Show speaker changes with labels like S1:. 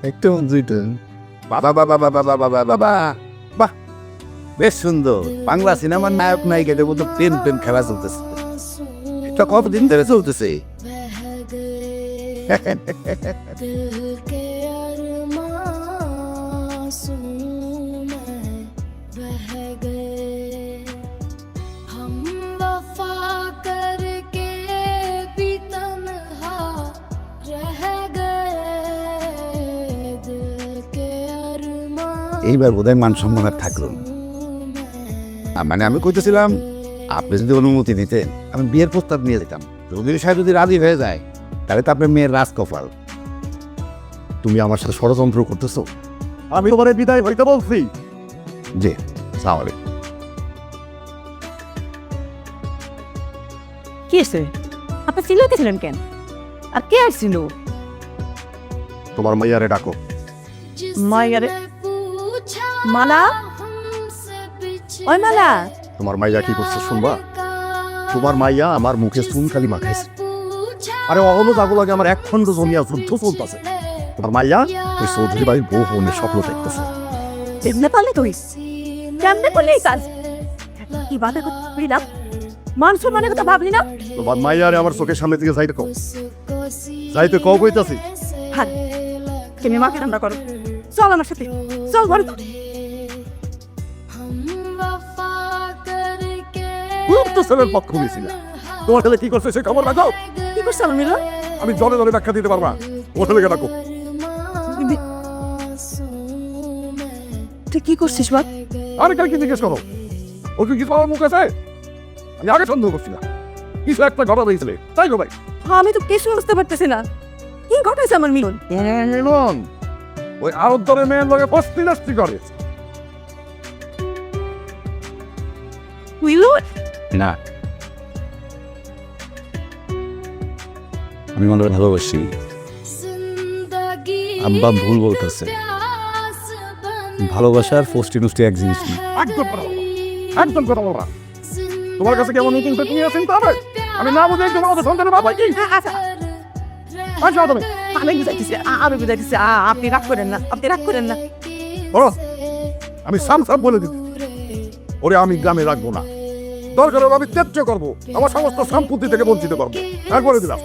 S1: একটা দুইটা।
S2: বাবা বাবা বাবা বাবা বাবা বাহ, বেশ সুন্দর। বাংলা সিনেমার নায়ক নায়িকাদের মতো প্রেম প্রেম খেলা চলতেছে। এটা কতদিন ধরে চলতেছে? এইবার বোধহয় মান সম্মান আর থাকলো না। মানে আমি কইতেছিলাম, আপনি যদি অনুমতি দিতেন আমি বিয়ের প্রস্তাব নিয়ে যেতাম। রবির সাহেব যদি রাজি হয়ে যায় তাহলে তো আপনার মেয়ের রাজকপাল।
S1: তুমি আমার সাথে ষড়যন্ত্র করতেছো? আমি তোমার বিদায় হইতে বলছি।
S2: জি, সালাম আলাইকুম।
S3: কি এসে আপনি চিল্লাইতেছিলেন কেন? আর কে আসছিল?
S1: তোমার মাইয়ারে ডাকো।
S3: মাইয়ারে? মালা? ওই মালা,
S1: তোমার মাইয়া কি করছে শুনবা? তোমার মাইয়া আমার মুখে চুন খালি মাখাইছে। আরে অহনো যাবো লাগে আমার 1 খন্ড জমিয়া যুদ্ধ চলতেছে। তোমার মাইয়া ওই চৌধুরী বাড়ির বউ হওয়ার স্বপ্ন দেখতেছে।
S3: এমনি পারলে তুই কেমনে করলি এই কাজ? কি বাধা করলি না? মান সম্মানের কথা ভাবলি না?
S1: তোমার মাইয়ারে আমার চোখের সামনে থেকে যাইতে কও। যাইতে কও কইতাছি।
S3: হ্যাঁ, তুমি মাকে ঠান্ডা করো। চল আমার সাথে, চল ঘরে চল।
S1: খুব তো ছেলের পক্ষ নিয়েছিল। তোমার ছেলে কি করছে সে খবর রাখো।
S3: কি করছো আমি মিলন?
S1: আমি জলে জলে ব্যাখ্যা দিতে পারবা। তোমার ছেলেকে ডাকো।
S3: তুই কি করছিস বাপ?
S1: আরে কালকে জিজ্ঞেস করো। ওর কি কিছু আমার মুখ আছে? আমি আগে সন্দেহ করছিলাম কিছু একটা ঘটনা হয়েছিল, তাই গো ভাই।
S3: আমি তো কিছু বুঝতে পারতেছি না কি ঘটেছে আমার মিলন।
S1: মিলন ওই আরোদ্দরের মেয়ের লগে পস্তি নাস্তি করে।
S3: মিলন
S2: না, আমি মনে ভালোবাসি। আব্বা ভুল বলতেছে। ভালোবাসার ফষ্টি নষ্টি এক জিনিস নেই।
S1: একদম কথা বলবা, একদম কথা বলবা। তোমার কাছে কেমন নতুন করে নিয়ে আসেন তা হবে? আমি না বুঝে তোমার আমাদের সন্তানের বাবা কি?
S3: আচ্ছা
S1: আচ্ছা তুমি
S3: আমি বুঝাইতেছি, আমি বুঝাইতেছি। আপনি রাগ করেন না, আপনি রাগ করেন না।
S1: বলো, আমি সাম সাম বলে দিচ্ছি ওরে আমি গ্রামে রাখবো না। দরকার হলে আমি ত্যায্য করবো, আমার সমস্ত সম্পত্তি থেকে বঞ্চিত করবো। তারপরে দিলাম